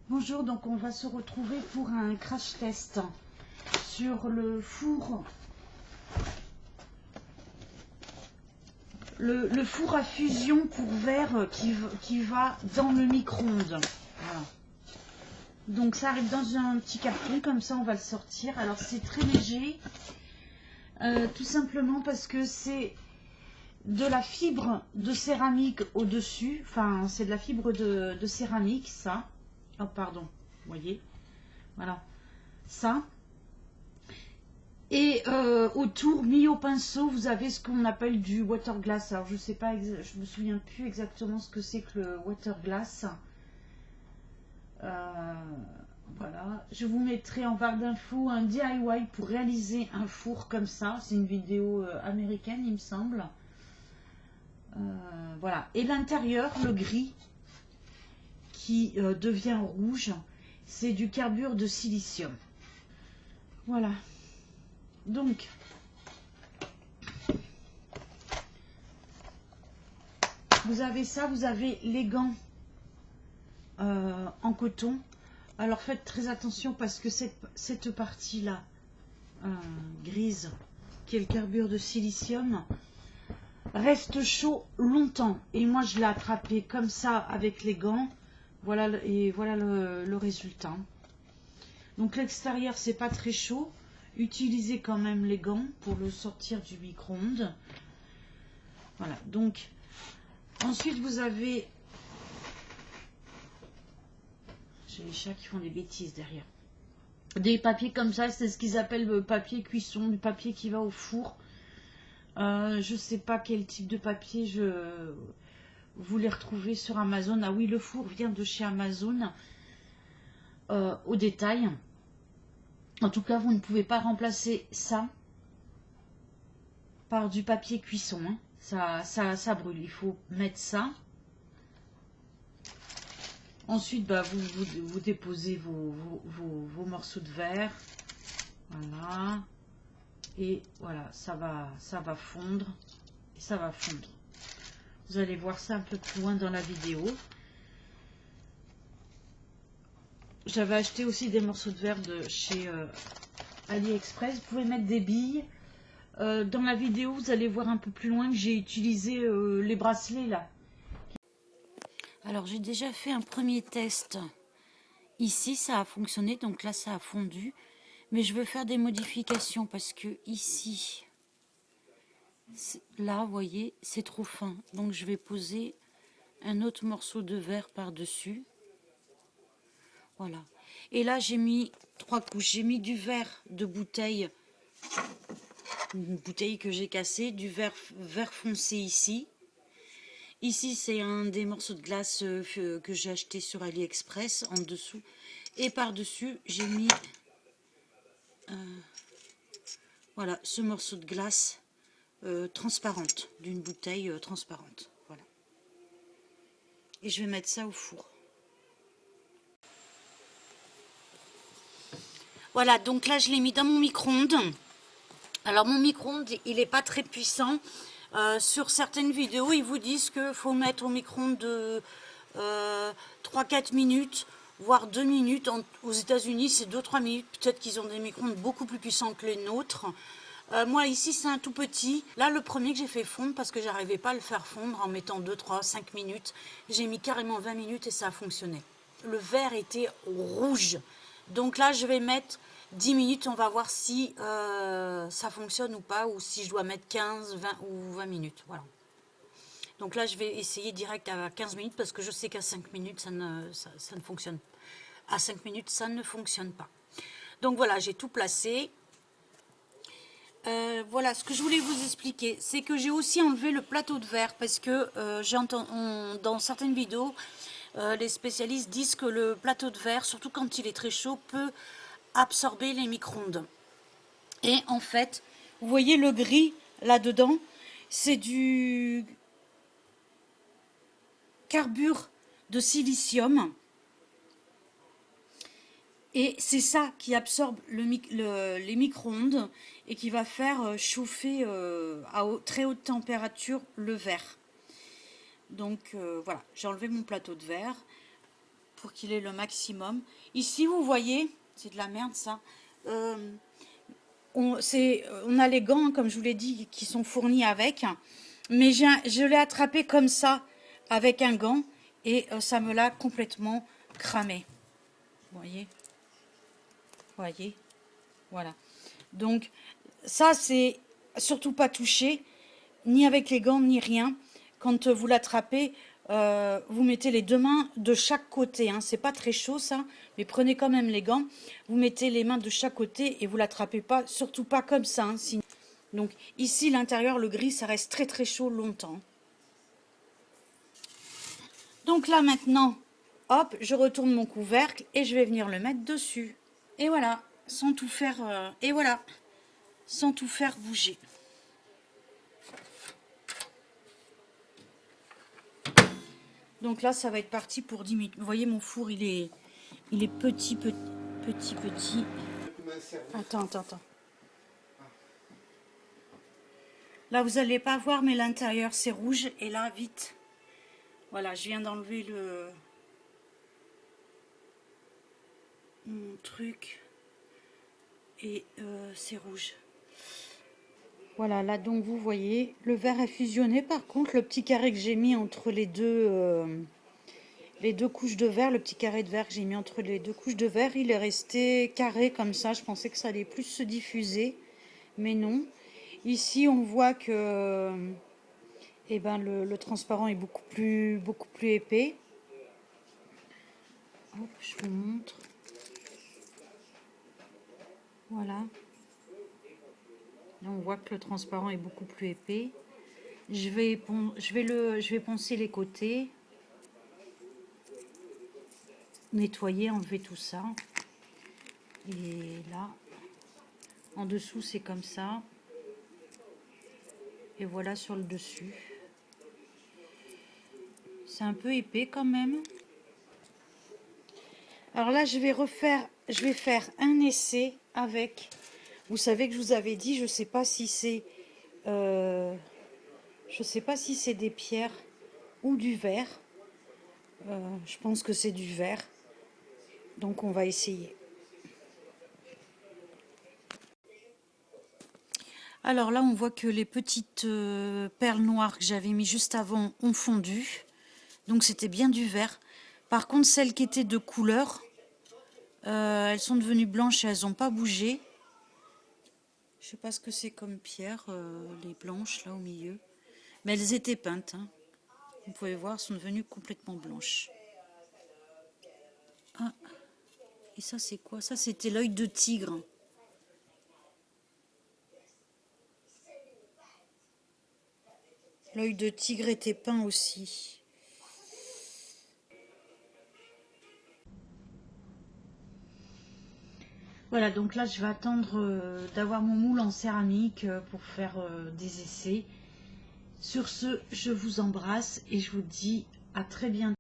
Bonjour, donc on va se retrouver pour un crash test sur le four, le four à fusion pour verre qui va dans le micro-ondes. Voilà. Donc ça arrive dans un petit carton, comme ça on va le sortir. Alors c'est très léger, tout simplement parce que c'est de la fibre de céramique au-dessus. Enfin, c'est de la fibre de céramique, ça. Oh, pardon, vous voyez. Voilà, ça. Et autour, mis au pinceau, vous avez ce qu'on appelle du water glass. Alors, je sais pas, je me souviens plus exactement ce que c'est que le water glass. Voilà, je vous mettrai en barre d'infos un DIY pour réaliser un four comme ça. C'est une vidéo américaine, il me semble. Voilà, et l'intérieur, le gris qui devient rouge, c'est du carbure de silicium. Voilà. Donc, vous avez ça, vous avez les gants en coton. Alors faites très attention parce que cette partie-là, grise, qui est le carbure de silicium, reste chaud longtemps. Et moi je l'ai attrapé comme ça avec les gants. Voilà, et voilà le résultat. Donc l'extérieur c'est pas très chaud. Utilisez quand même les gants pour le sortir du micro-ondes. Voilà, donc ensuite vous avez... J'ai les chats qui font des bêtises derrière. Des papiers comme ça, c'est ce qu'ils appellent le papier cuisson, du papier qui va au four. Je sais pas quel type de papier vous les retrouvez sur Amazon. Ah oui, le four vient de chez Amazon au détail. En tout cas, vous ne pouvez pas remplacer ça par du papier cuisson. Hein. Ça brûle. Il faut mettre ça. Ensuite, bah, vous déposez vos morceaux de verre. Voilà. Et voilà, ça va fondre. Et ça va fondre. Vous allez voir ça un peu plus loin dans la vidéo. J'avais acheté aussi des morceaux de verre de chez AliExpress. Vous pouvez mettre des billes. Dans la vidéo, vous allez voir un peu plus loin que j'ai utilisé les bracelets là. Alors j'ai déjà fait un premier test. Ici ça a fonctionné, donc là ça a fondu. Mais je veux faire des modifications parce que ici, là vous voyez, c'est trop fin. Donc je vais poser un autre morceau de verre par-dessus. Voilà. Et là j'ai mis 3 couches. J'ai mis du verre de bouteille, une bouteille que j'ai cassée, du vert foncé ici. Ici, c'est un des morceaux de glace que j'ai acheté sur AliExpress en dessous. Et par-dessus, j'ai mis voilà, ce morceau de glace transparente, d'une bouteille transparente. Voilà. Et je vais mettre ça au four. Voilà, donc là, je l'ai mis dans mon micro-ondes. Alors, mon micro-ondes, il n'est pas très puissant. Sur certaines vidéos, ils vous disent qu'il faut mettre au micro-ondes de 3-4 minutes, voire 2 minutes. Aux États-Unis, c'est 2-3 minutes. Peut-être qu'ils ont des micro-ondes beaucoup plus puissants que les nôtres. Moi, ici, c'est un tout petit. Là, le premier que j'ai fait fondre, parce que j'arrivais pas à le faire fondre en mettant 2, 3, 5 minutes, j'ai mis carrément 20 minutes et ça a fonctionné. Le verre était rouge. Donc là, je vais mettre 10 minutes, on va voir si ça fonctionne ou pas, ou si je dois mettre 15, 20 ou 20 minutes. Voilà. Donc là, je vais essayer direct à 15 minutes, parce que je sais qu'à 5 minutes, ça ne fonctionne pas. À 5 minutes, ça ne fonctionne pas. Donc voilà, j'ai tout placé. Voilà, ce que je voulais vous expliquer, c'est que j'ai aussi enlevé le plateau de verre, parce que dans certaines vidéos, les spécialistes disent que le plateau de verre, surtout quand il est très chaud, peut absorber les micro-ondes. Et en fait, vous voyez le gris là-dedans, c'est du carbure de silicium. Et c'est ça qui absorbe les micro-ondes et qui va faire chauffer à très haute température le verre. Donc voilà, j'ai enlevé mon plateau de verre. pour qu'il ait le maximum. Ici, vous voyez, c'est de la merde ça. On a les gants, comme je vous l'ai dit, qui sont fournis avec. Mais je l'ai attrapé comme ça, avec un gant. Et ça me l'a complètement cramé. Vous voyez, voilà. Donc, ça, c'est surtout pas touché, ni avec les gants, ni rien. Quand vous l'attrapez, vous mettez les deux mains de chaque côté. Hein. C'est pas très chaud, ça, mais prenez quand même les gants. Vous mettez les mains de chaque côté et vous l'attrapez pas, surtout pas comme ça. Hein, sinon. Donc, ici, l'intérieur, le gris, ça reste très très chaud longtemps. Donc là, maintenant, hop, je retourne mon couvercle et je vais venir le mettre dessus. Et voilà, sans tout faire, sans tout faire bouger. Donc là, ça va être parti pour 10 minutes. Vous voyez, mon four, il est petit. Attends. Là, vous n'allez pas voir, mais l'intérieur, c'est rouge. Et là, vite. Voilà, je viens d'enlever le truc. Et c'est rouge. Voilà, là, donc, vous voyez, le verre est fusionné. Par contre, le petit carré que j'ai mis entre les deux couches de verre, le petit carré de verre que j'ai mis entre les deux couches de verre, il est resté carré comme ça. Je pensais que ça allait plus se diffuser, mais non. Ici, on voit que le transparent est beaucoup plus épais. Hop, je vous montre. Voilà. Là, on voit que le transparent est beaucoup plus épais. Je vais poncer les côtés. Nettoyer, enlever tout ça. Et là, en dessous, c'est comme ça. Et voilà sur le dessus. C'est un peu épais quand même. Alors là, je vais faire un essai avec. Vous savez que je vous avais dit, je sais pas si c'est des pierres ou du verre. Je pense que c'est du verre. Donc on va essayer. Alors là, on voit que les petites perles noires que j'avais mis juste avant ont fondu. Donc c'était bien du vert. Par contre, celles qui étaient de couleur, elles sont devenues blanches et elles n'ont pas bougé. Je sais pas ce que c'est comme pierre, les blanches là au milieu. Mais elles étaient peintes. Hein. Vous pouvez voir, elles sont devenues complètement blanches. Ah, et ça c'est quoi? Ça c'était l'œil de tigre. L'œil de tigre était peint aussi. Voilà, donc là je vais attendre d'avoir mon moule en céramique pour faire des essais. Sur ce, je vous embrasse et je vous dis à très bientôt.